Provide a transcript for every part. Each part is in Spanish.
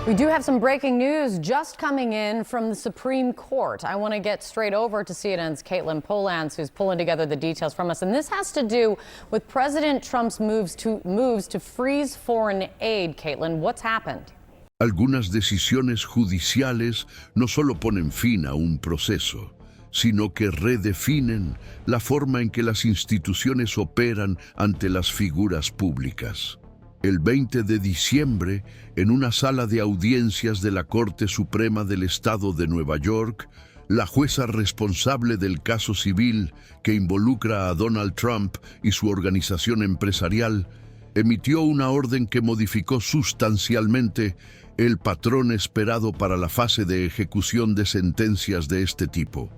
We do have some breaking news just coming in from the Supreme Court. I want to get straight over to CNN's Caitlin Polans, who's pulling together the details from us. And this has to do with President Trump's moves to freeze foreign aid. Caitlin, what's happened? Algunas decisiones judiciales no solo ponen fin a un proceso, sino que redefinen la forma en que las instituciones operan ante las figuras públicas. El 20 de diciembre, en una sala de audiencias de la Corte Suprema del Estado de Nueva York, la jueza responsable del caso civil que involucra a Donald Trump y su organización empresarial emitió una orden que modificó sustancialmente el patrón esperado para la fase de ejecución de sentencias de este tipo.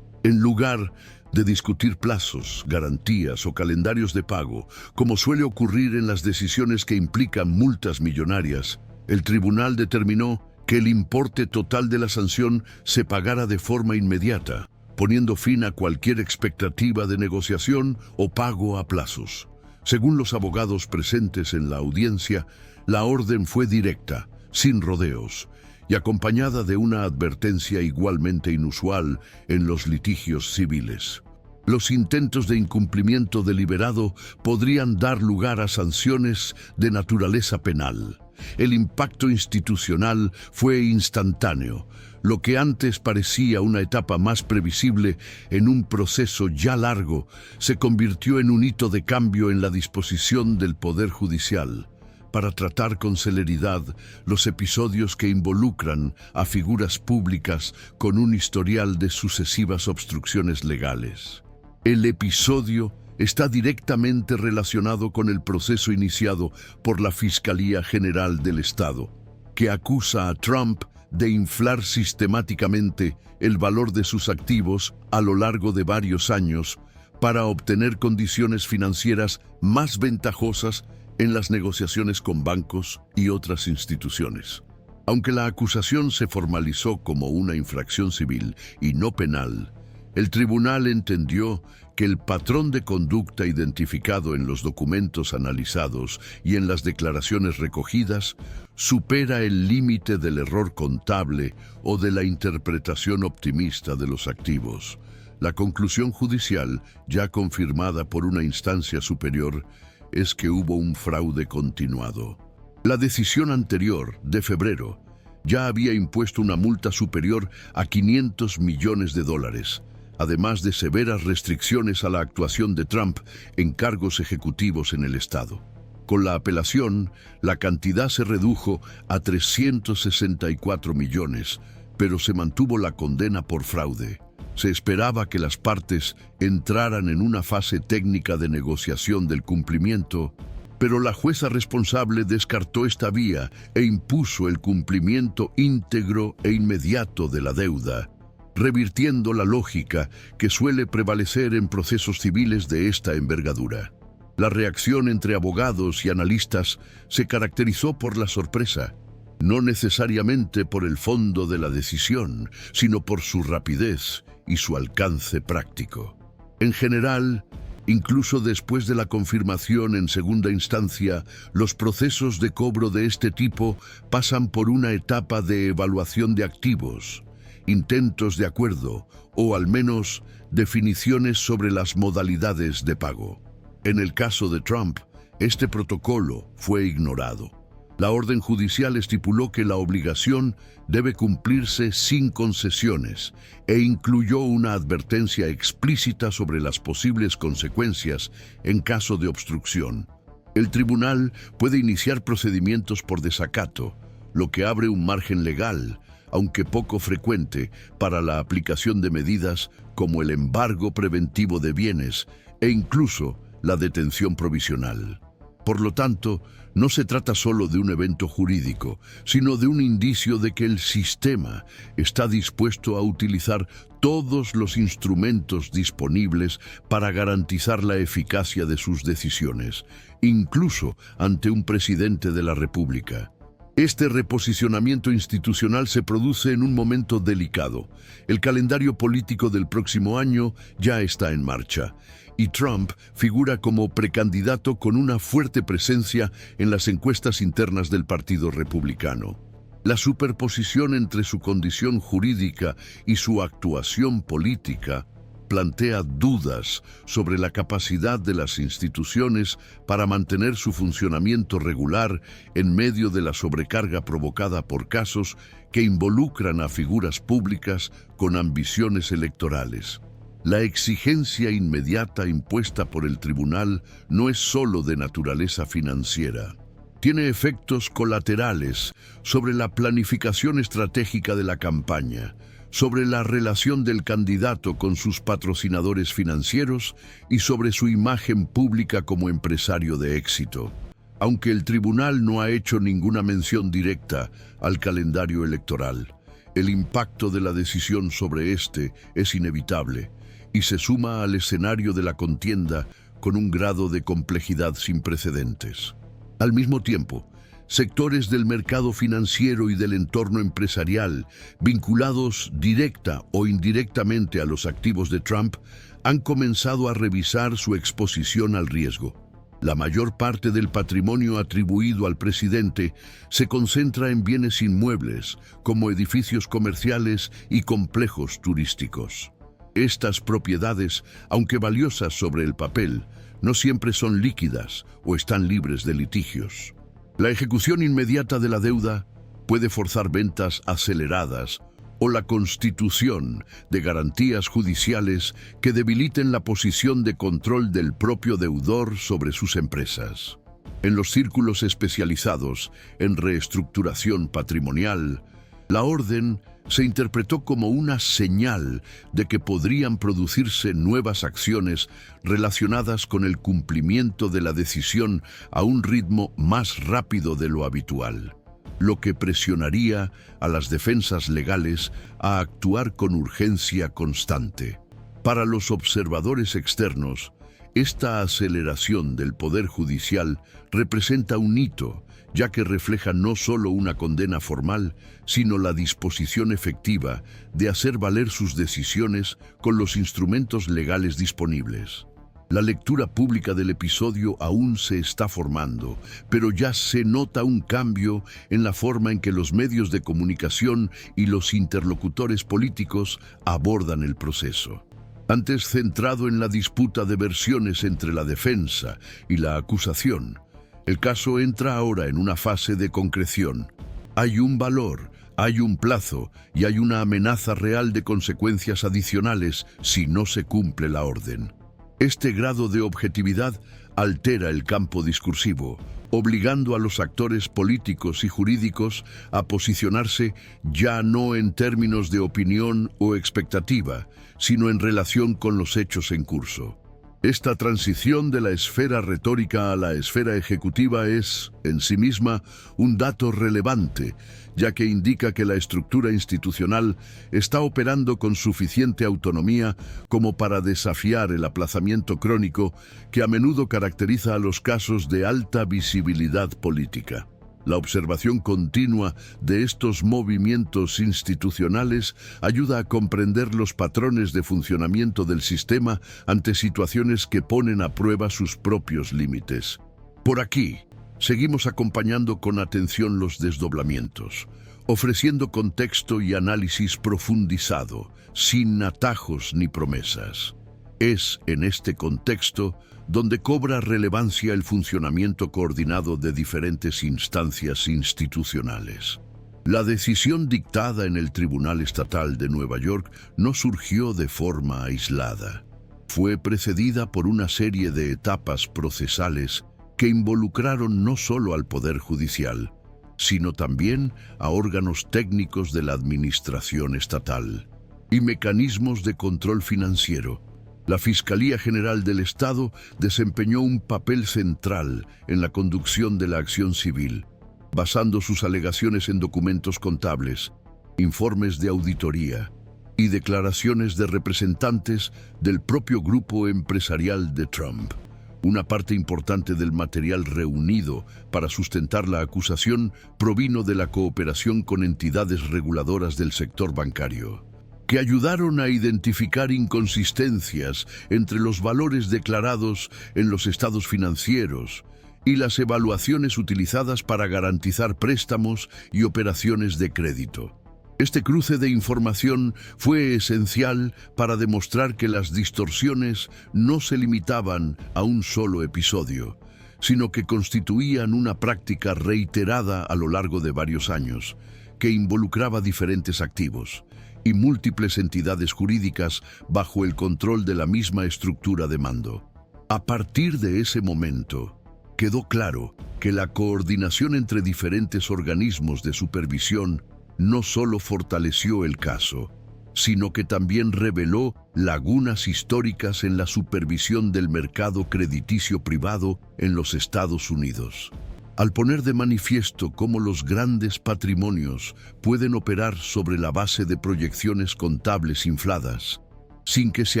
En lugar de discutir plazos, garantías o calendarios de pago, como suele ocurrir en las decisiones que implican multas millonarias, el tribunal determinó que el importe total de la sanción se pagara de forma inmediata, poniendo fin a cualquier expectativa de negociación o pago a plazos. Según los abogados presentes en la audiencia, la orden fue directa, sin rodeos, y acompañada de una advertencia igualmente inusual en los litigios civiles. Los intentos de incumplimiento deliberado podrían dar lugar a sanciones de naturaleza penal. El impacto institucional fue instantáneo. Lo que antes parecía una etapa más previsible en un proceso ya largo, se convirtió en un hito de cambio en la disposición del Poder Judicial para tratar con celeridad los episodios que involucran a figuras públicas con un historial de sucesivas obstrucciones legales. El episodio está directamente relacionado con el proceso iniciado por la Fiscalía General del Estado, que acusa a Trump de inflar sistemáticamente el valor de sus activos a lo largo de varios años para obtener condiciones financieras más ventajosas en las negociaciones con bancos y otras instituciones. Aunque la acusación se formalizó como una infracción civil y no penal, el tribunal entendió que el patrón de conducta identificado en los documentos analizados y en las declaraciones recogidas supera el límite del error contable o de la interpretación optimista de los activos. La conclusión judicial, ya confirmada por una instancia superior, es que hubo un fraude continuado. La decisión anterior, de febrero, ya había impuesto una multa superior a $500 millones, además de severas restricciones a la actuación de Trump en cargos ejecutivos en el Estado. Con la apelación, la cantidad se redujo a 364 millones, pero se mantuvo la condena por fraude. Se esperaba que las partes entraran en una fase técnica de negociación del cumplimiento, pero la jueza responsable descartó esta vía e impuso el cumplimiento íntegro e inmediato de la deuda, revirtiendo la lógica que suele prevalecer en procesos civiles de esta envergadura. La reacción entre abogados y analistas se caracterizó por la sorpresa, no necesariamente por el fondo de la decisión, sino por su rapidez y su alcance práctico. En general, incluso después de la confirmación en segunda instancia, los procesos de cobro de este tipo pasan por una etapa de evaluación de activos, intentos de acuerdo o al menos definiciones sobre las modalidades de pago. En el caso de Trump, este protocolo fue ignorado. La orden judicial estipuló que la obligación debe cumplirse sin concesiones e incluyó una advertencia explícita sobre las posibles consecuencias en caso de obstrucción. El tribunal puede iniciar procedimientos por desacato, lo que abre un margen legal, aunque poco frecuente, para la aplicación de medidas como el embargo preventivo de bienes e incluso la detención provisional. Por lo tanto, no se trata solo de un evento jurídico, sino de un indicio de que el sistema está dispuesto a utilizar todos los instrumentos disponibles para garantizar la eficacia de sus decisiones, incluso ante un presidente de la República. Este reposicionamiento institucional se produce en un momento delicado. El calendario político del próximo año ya está en marcha, y Trump figura como precandidato con una fuerte presencia en las encuestas internas del Partido Republicano. La superposición entre su condición jurídica y su actuación política plantea dudas sobre la capacidad de las instituciones para mantener su funcionamiento regular en medio de la sobrecarga provocada por casos que involucran a figuras públicas con ambiciones electorales. La exigencia inmediata impuesta por el tribunal no es solo de naturaleza financiera. Tiene efectos colaterales sobre la planificación estratégica de la campaña, sobre la relación del candidato con sus patrocinadores financieros y sobre su imagen pública como empresario de éxito. Aunque el tribunal no ha hecho ninguna mención directa al calendario electoral, el impacto de la decisión sobre este es inevitable y se suma al escenario de la contienda con un grado de complejidad sin precedentes. Al mismo tiempo, sectores del mercado financiero y del entorno empresarial, vinculados directa o indirectamente a los activos de Trump, han comenzado a revisar su exposición al riesgo. La mayor parte del patrimonio atribuido al presidente se concentra en bienes inmuebles, como edificios comerciales y complejos turísticos. Estas propiedades, aunque valiosas sobre el papel, no siempre son líquidas o están libres de litigios. La ejecución inmediata de la deuda puede forzar ventas aceleradas o la constitución de garantías judiciales que debiliten la posición de control del propio deudor sobre sus empresas. En los círculos especializados en reestructuración patrimonial, la orden se interpretó como una señal de que podrían producirse nuevas acciones relacionadas con el cumplimiento de la decisión a un ritmo más rápido de lo habitual, lo que presionaría a las defensas legales a actuar con urgencia constante. Para los observadores externos, esta aceleración del Poder Judicial representa un hito, ya que refleja no solo una condena formal, sino la disposición efectiva de hacer valer sus decisiones con los instrumentos legales disponibles. La lectura pública del episodio aún se está formando, pero ya se nota un cambio en la forma en que los medios de comunicación y los interlocutores políticos abordan el proceso. Antes centrado en la disputa de versiones entre la defensa y la acusación, el caso entra ahora en una fase de concreción. Hay un valor, hay un plazo y hay una amenaza real de consecuencias adicionales si no se cumple la orden. Este grado de objetividad altera el campo discursivo, obligando a los actores políticos y jurídicos a posicionarse ya no en términos de opinión o expectativa, sino en relación con los hechos en curso. Esta transición de la esfera retórica a la esfera ejecutiva es, en sí misma, un dato relevante, ya que indica que la estructura institucional está operando con suficiente autonomía como para desafiar el aplazamiento crónico que a menudo caracteriza a los casos de alta visibilidad política. La observación continua de estos movimientos institucionales ayuda a comprender los patrones de funcionamiento del sistema ante situaciones que ponen a prueba sus propios límites. Por aquí, seguimos acompañando con atención los desdoblamientos, ofreciendo contexto y análisis profundizado, sin atajos ni promesas. Es en este contexto donde cobra relevancia el funcionamiento coordinado de diferentes instancias institucionales. La decisión dictada en el Tribunal Estatal de Nueva York no surgió de forma aislada. Fue precedida por una serie de etapas procesales que involucraron no solo al Poder Judicial, sino también a órganos técnicos de la administración estatal y mecanismos de control financiero. La Fiscalía General del Estado desempeñó un papel central en la conducción de la acción civil, basando sus alegaciones en documentos contables, informes de auditoría y declaraciones de representantes del propio grupo empresarial de Trump. Una parte importante del material reunido para sustentar la acusación provino de la cooperación con entidades reguladoras del sector bancario, que ayudaron a identificar inconsistencias entre los valores declarados en los estados financieros y las evaluaciones utilizadas para garantizar préstamos y operaciones de crédito. Este cruce de información fue esencial para demostrar que las distorsiones no se limitaban a un solo episodio, sino que constituían una práctica reiterada a lo largo de varios años, que involucraba diferentes activos y múltiples entidades jurídicas bajo el control de la misma estructura de mando. A partir de ese momento, quedó claro que la coordinación entre diferentes organismos de supervisión no solo fortaleció el caso, sino que también reveló lagunas históricas en la supervisión del mercado crediticio privado en los Estados Unidos. Al poner de manifiesto cómo los grandes patrimonios pueden operar sobre la base de proyecciones contables infladas, sin que se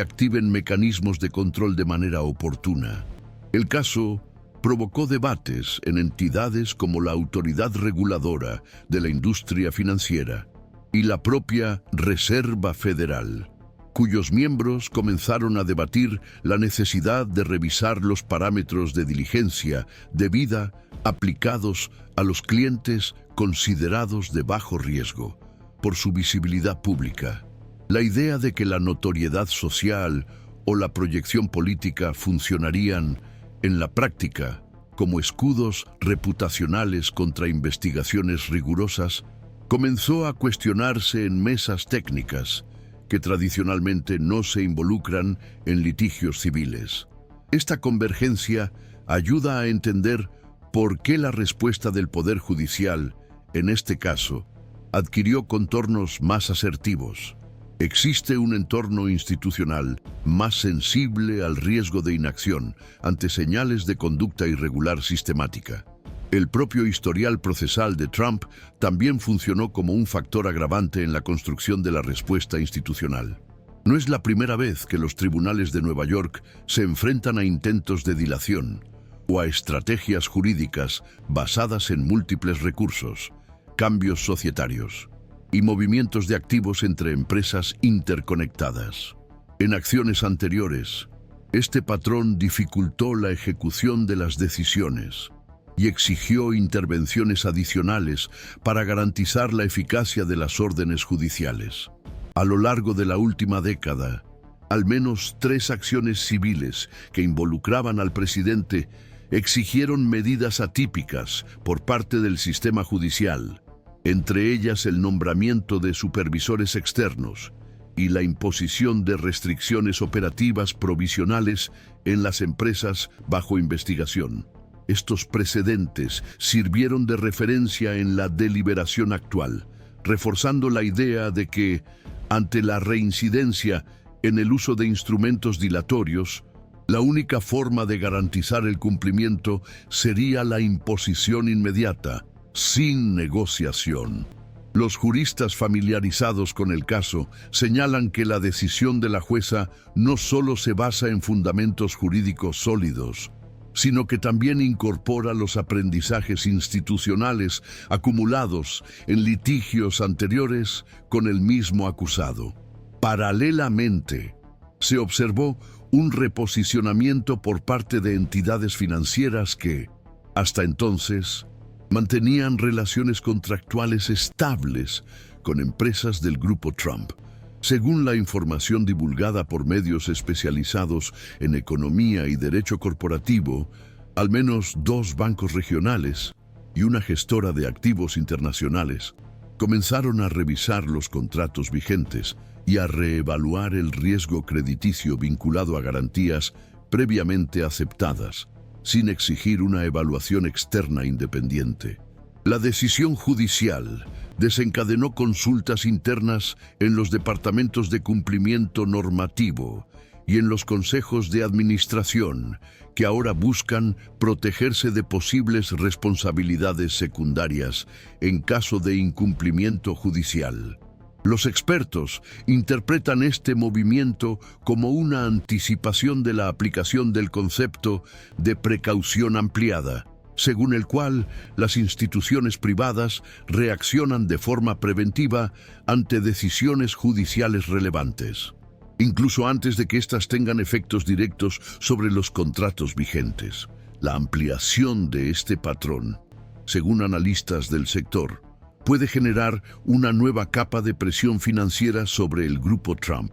activen mecanismos de control de manera oportuna. El caso provocó debates en entidades como la Autoridad Reguladora de la Industria Financiera y la propia Reserva Federal, cuyos miembros comenzaron a debatir la necesidad de revisar los parámetros de diligencia debida aplicados a los clientes considerados de bajo riesgo por su visibilidad pública. La idea de que la notoriedad social o la proyección política funcionarían en la práctica como escudos reputacionales contra investigaciones rigurosas comenzó a cuestionarse en mesas técnicas que tradicionalmente no se involucran en litigios civiles. Esta convergencia ayuda a entender por qué la respuesta del Poder Judicial, en este caso, adquirió contornos más asertivos. Existe un entorno institucional más sensible al riesgo de inacción ante señales de conducta irregular sistemática. El propio historial procesal de Trump también funcionó como un factor agravante en la construcción de la respuesta institucional. No es la primera vez que los tribunales de Nueva York se enfrentan a intentos de dilación o a estrategias jurídicas basadas en múltiples recursos, cambios societarios y movimientos de activos entre empresas interconectadas. En acciones anteriores, este patrón dificultó la ejecución de las decisiones y exigió intervenciones adicionales para garantizar la eficacia de las órdenes judiciales. A lo largo de la última década, al menos 3 acciones civiles que involucraban al presidente exigieron medidas atípicas por parte del sistema judicial, entre ellas el nombramiento de supervisores externos y la imposición de restricciones operativas provisionales en las empresas bajo investigación. Estos precedentes sirvieron de referencia en la deliberación actual, reforzando la idea de que, ante la reincidencia en el uso de instrumentos dilatorios, la única forma de garantizar el cumplimiento sería la imposición inmediata, sin negociación. Los juristas familiarizados con el caso señalan que la decisión de la jueza no solo se basa en fundamentos jurídicos sólidos, sino que también incorpora los aprendizajes institucionales acumulados en litigios anteriores con el mismo acusado. Paralelamente, se observó un reposicionamiento por parte de entidades financieras que, hasta entonces, mantenían relaciones contractuales estables con empresas del grupo Trump. Según la información divulgada por medios especializados en economía y derecho corporativo, al menos 2 bancos regionales y una gestora de activos internacionales comenzaron a revisar los contratos vigentes y a reevaluar el riesgo crediticio vinculado a garantías previamente aceptadas, sin exigir una evaluación externa independiente. La decisión judicial desencadenó consultas internas en los departamentos de cumplimiento normativo y en los consejos de administración, que ahora buscan protegerse de posibles responsabilidades secundarias en caso de incumplimiento judicial. Los expertos interpretan este movimiento como una anticipación de la aplicación del concepto de precaución ampliada, según el cual las instituciones privadas reaccionan de forma preventiva ante decisiones judiciales relevantes, incluso antes de que éstas tengan efectos directos sobre los contratos vigentes. La ampliación de este patrón, según analistas del sector, puede generar una nueva capa de presión financiera sobre el grupo Trump,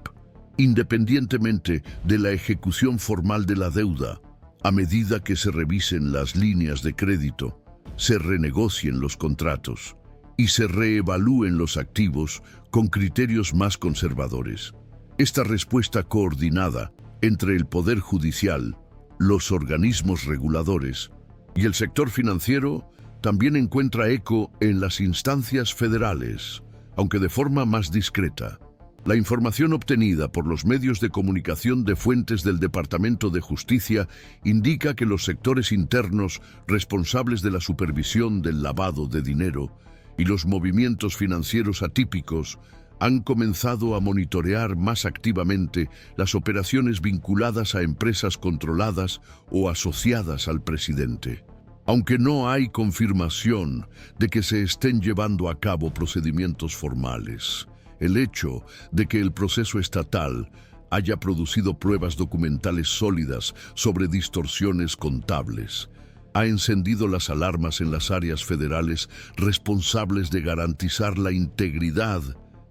independientemente de la ejecución formal de la deuda. A medida que se revisen las líneas de crédito, se renegocien los contratos y se reevalúen los activos con criterios más conservadores. Esta respuesta coordinada entre el Poder Judicial, los organismos reguladores y el sector financiero también encuentra eco en las instancias federales, aunque de forma más discreta. La información obtenida por los medios de comunicación de fuentes del Departamento de Justicia indica que los sectores internos responsables de la supervisión del lavado de dinero y los movimientos financieros atípicos han comenzado a monitorear más activamente las operaciones vinculadas a empresas controladas o asociadas al presidente. Aunque no hay confirmación de que se estén llevando a cabo procedimientos formales, el hecho de que el proceso estatal haya producido pruebas documentales sólidas sobre distorsiones contables ha encendido las alarmas en las áreas federales responsables de garantizar la integridad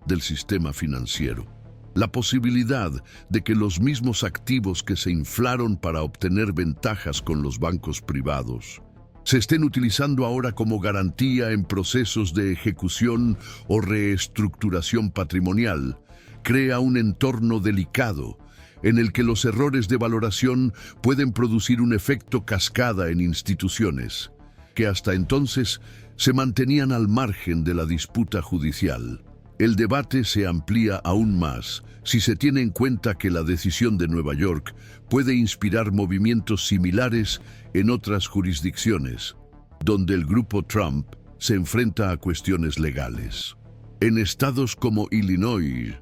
del sistema financiero. La posibilidad de que los mismos activos que se inflaron para obtener ventajas con los bancos privados se estén utilizando ahora como garantía en procesos de ejecución o reestructuración patrimonial crea un entorno delicado en el que los errores de valoración pueden producir un efecto cascada en instituciones que hasta entonces se mantenían al margen de la disputa judicial. El debate se amplía aún más si se tiene en cuenta que la decisión de Nueva York puede inspirar movimientos similares en otras jurisdicciones, donde el grupo Trump se enfrenta a cuestiones legales. En estados como Illinois,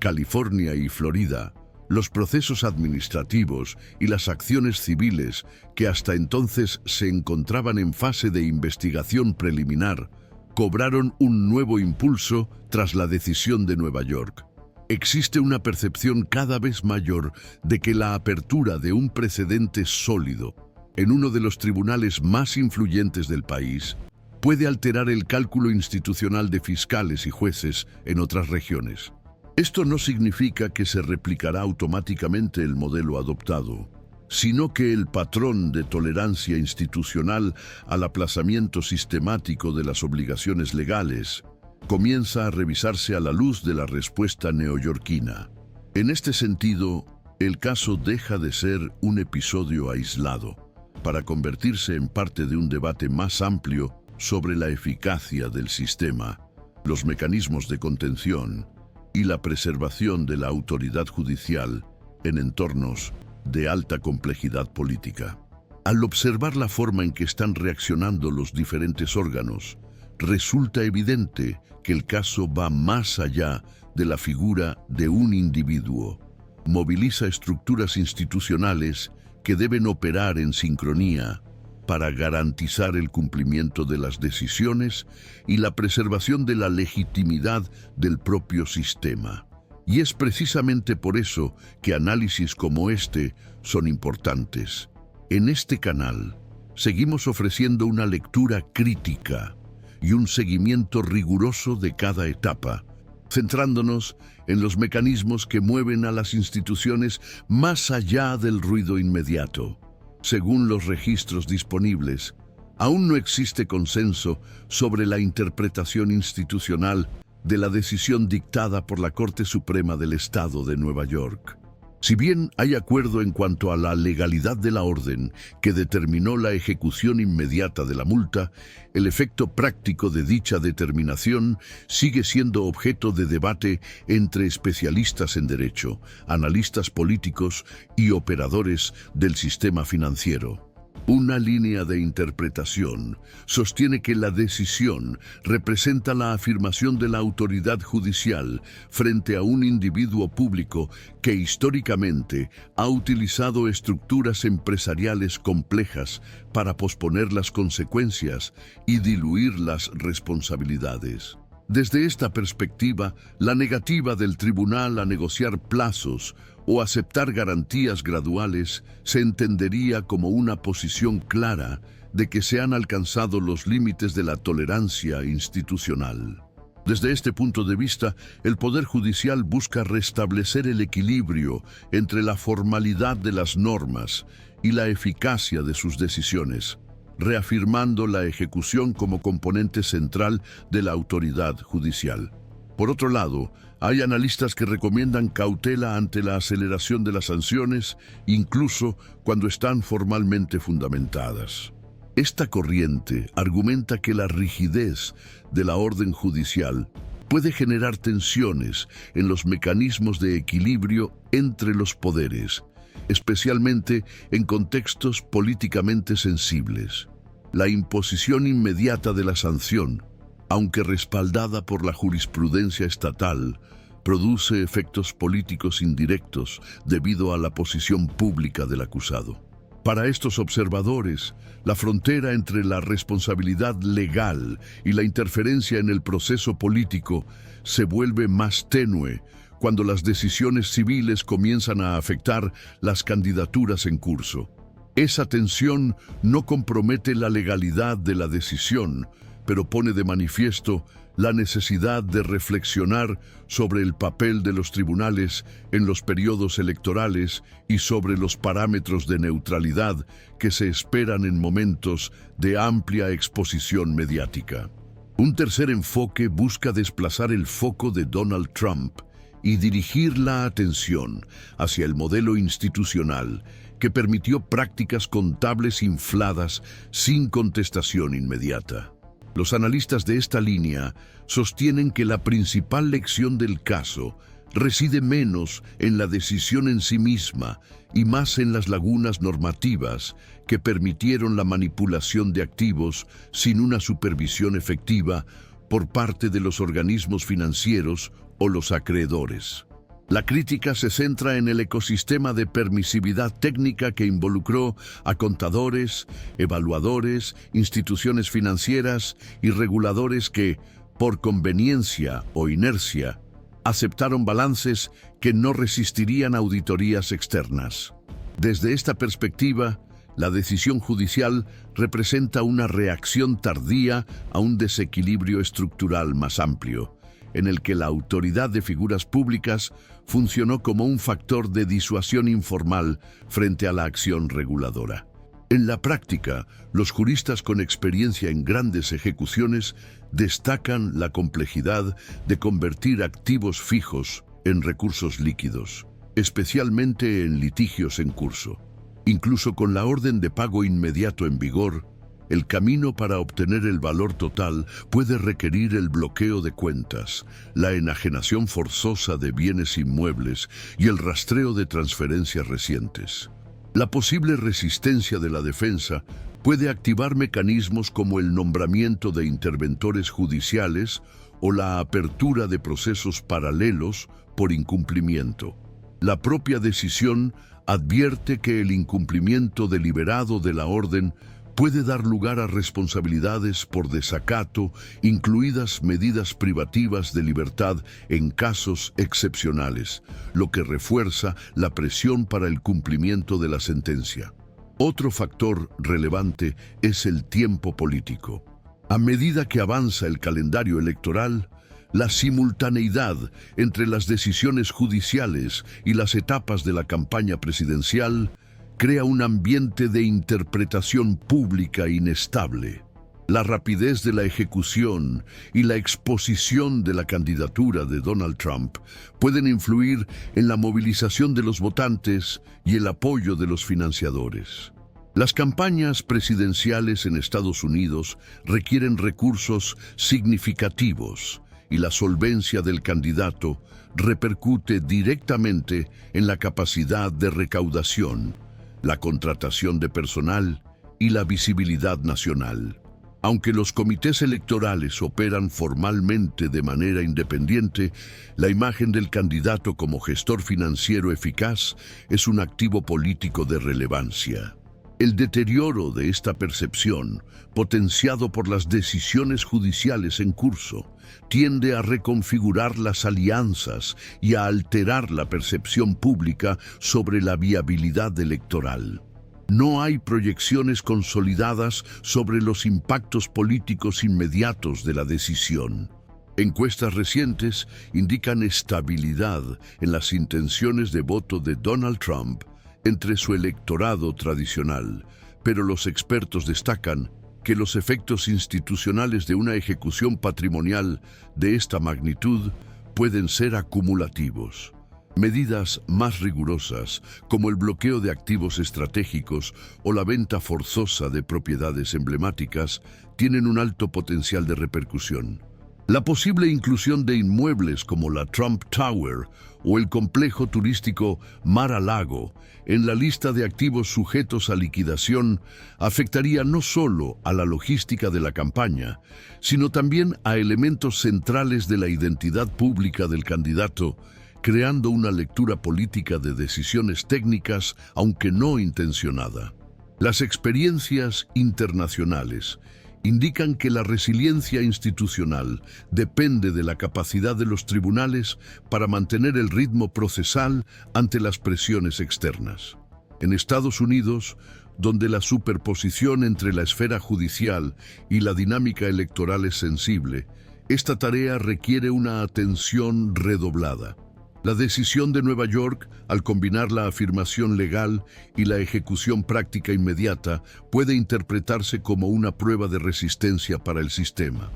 California y Florida, los procesos administrativos y las acciones civiles que hasta entonces se encontraban en fase de investigación preliminar cobraron un nuevo impulso tras la decisión de Nueva York. Existe una percepción cada vez mayor de que la apertura de un precedente sólido en uno de los tribunales más influyentes del país puede alterar el cálculo institucional de fiscales y jueces en otras regiones. Esto no significa que se replicará automáticamente el modelo adoptado, sino que el patrón de tolerancia institucional al aplazamiento sistemático de las obligaciones legales comienza a revisarse a la luz de la respuesta neoyorquina. En este sentido, el caso deja de ser un episodio aislado para convertirse en parte de un debate más amplio sobre la eficacia del sistema, los mecanismos de contención y la preservación de la autoridad judicial en entornos de alta complejidad política. Al observar la forma en que están reaccionando los diferentes órganos, resulta evidente que el caso va más allá de la figura de un individuo. Moviliza estructuras institucionales que deben operar en sincronía para garantizar el cumplimiento de las decisiones y la preservación de la legitimidad del propio sistema. Y es precisamente por eso que análisis como este son importantes. En este canal, seguimos ofreciendo una lectura crítica y un seguimiento riguroso de cada etapa, centrándonos en los mecanismos que mueven a las instituciones más allá del ruido inmediato. Según los registros disponibles, aún no existe consenso sobre la interpretación institucional de la decisión dictada por la Corte Suprema del Estado de Nueva York. Si bien hay acuerdo en cuanto a la legalidad de la orden que determinó la ejecución inmediata de la multa, el efecto práctico de dicha determinación sigue siendo objeto de debate entre especialistas en derecho, analistas políticos y operadores del sistema financiero. Una línea de interpretación sostiene que la decisión representa la afirmación de la autoridad judicial frente a un individuo público que históricamente ha utilizado estructuras empresariales complejas para posponer las consecuencias y diluir las responsabilidades. Desde esta perspectiva, la negativa del tribunal a negociar plazos o aceptar garantías graduales se entendería como una posición clara de que se han alcanzado los límites de la tolerancia institucional. Desde este punto de vista, el Poder Judicial busca restablecer el equilibrio entre la formalidad de las normas y la eficacia de sus decisiones, reafirmando la ejecución como componente central de la autoridad judicial. Por otro lado, hay analistas que recomiendan cautela ante la aceleración de las sanciones, incluso cuando están formalmente fundamentadas. Esta corriente argumenta que la rigidez de la orden judicial puede generar tensiones en los mecanismos de equilibrio entre los poderes, especialmente en contextos políticamente sensibles. La imposición inmediata de la sanción, aunque respaldada por la jurisprudencia estatal, produce efectos políticos indirectos debido a la posición pública del acusado. Para estos observadores, la frontera entre la responsabilidad legal y la interferencia en el proceso político se vuelve más tenue cuando las decisiones civiles comienzan a afectar las candidaturas en curso. Esa tensión no compromete la legalidad de la decisión, pero pone de manifiesto la necesidad de reflexionar sobre el papel de los tribunales en los periodos electorales y sobre los parámetros de neutralidad que se esperan en momentos de amplia exposición mediática. Un tercer enfoque busca desplazar el foco de Donald Trump y dirigir la atención hacia el modelo institucional que permitió prácticas contables infladas sin contestación inmediata. Los analistas de esta línea sostienen que la principal lección del caso reside menos en la decisión en sí misma y más en las lagunas normativas que permitieron la manipulación de activos sin una supervisión efectiva por parte de los organismos financieros o los acreedores. La crítica se centra en el ecosistema de permisividad técnica que involucró a contadores, evaluadores, instituciones financieras y reguladores que, por conveniencia o inercia, aceptaron balances que no resistirían auditorías externas. Desde esta perspectiva, la decisión judicial representa una reacción tardía a un desequilibrio estructural más amplio, en el que la autoridad de figuras públicas funcionó como un factor de disuasión informal frente a la acción reguladora. En la práctica, los juristas con experiencia en grandes ejecuciones destacan la complejidad de convertir activos fijos en recursos líquidos, especialmente en litigios en curso. Incluso con la orden de pago inmediato en vigor, el camino para obtener el valor total puede requerir el bloqueo de cuentas, la enajenación forzosa de bienes inmuebles y el rastreo de transferencias recientes. La posible resistencia de la defensa puede activar mecanismos como el nombramiento de interventores judiciales o la apertura de procesos paralelos por incumplimiento. La propia decisión advierte que el incumplimiento deliberado de la orden puede dar lugar a responsabilidades por desacato, incluidas medidas privativas de libertad en casos excepcionales, lo que refuerza la presión para el cumplimiento de la sentencia. Otro factor relevante es el tiempo político. A medida que avanza el calendario electoral, la simultaneidad entre las decisiones judiciales y las etapas de la campaña presidencial crea un ambiente de interpretación pública inestable. La rapidez de la ejecución y la exposición de la candidatura de Donald Trump pueden influir en la movilización de los votantes y el apoyo de los financiadores. Las campañas presidenciales en Estados Unidos requieren recursos significativos y la solvencia del candidato repercute directamente en la capacidad de recaudación, la contratación de personal y la visibilidad nacional. Aunque los comités electorales operan formalmente de manera independiente, la imagen del candidato como gestor financiero eficaz es un activo político de relevancia. El deterioro de esta percepción, potenciado por las decisiones judiciales en curso, tiende a reconfigurar las alianzas y a alterar la percepción pública sobre la viabilidad electoral. No hay proyecciones consolidadas sobre los impactos políticos inmediatos de la decisión. Encuestas recientes indican estabilidad en las intenciones de voto de Donald Trump entre su electorado tradicional, pero los expertos destacan que los efectos institucionales de una ejecución patrimonial de esta magnitud pueden ser acumulativos. Medidas más rigurosas, como el bloqueo de activos estratégicos o la venta forzosa de propiedades emblemáticas, tienen un alto potencial de repercusión. La posible inclusión de inmuebles como la Trump Tower o el complejo turístico Mar-a-Lago en la lista de activos sujetos a liquidación afectaría no solo a la logística de la campaña, sino también a elementos centrales de la identidad pública del candidato, creando una lectura política de decisiones técnicas, aunque no intencionada. Las experiencias internacionales indican que la resiliencia institucional depende de la capacidad de los tribunales para mantener el ritmo procesal ante las presiones externas. En Estados Unidos, donde la superposición entre la esfera judicial y la dinámica electoral es sensible, esta tarea requiere una atención redoblada. La decisión de Nueva York, al combinar la afirmación legal y la ejecución práctica inmediata, puede interpretarse como una prueba de resistencia para el sistema.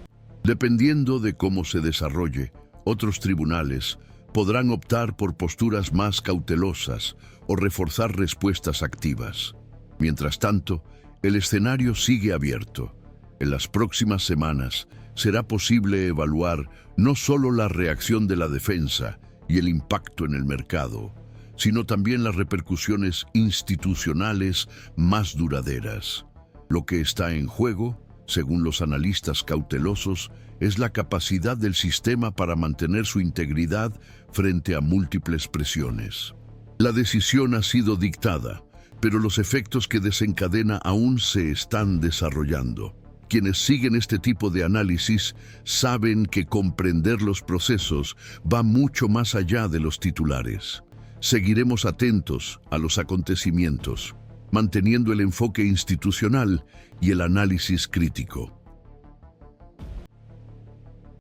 Dependiendo de cómo se desarrolle, otros tribunales podrán optar por posturas más cautelosas o reforzar respuestas activas. Mientras tanto, el escenario sigue abierto. En las próximas semanas será posible evaluar no solo la reacción de la defensa y el impacto en el mercado, sino también las repercusiones institucionales más duraderas. Lo que está en juego, según los analistas cautelosos, es la capacidad del sistema para mantener su integridad frente a múltiples presiones. La decisión ha sido dictada, pero los efectos que desencadena aún se están desarrollando. Quienes siguen este tipo de análisis saben que comprender los procesos va mucho más allá de los titulares. Seguiremos atentos a los acontecimientos, manteniendo el enfoque institucional y el análisis crítico.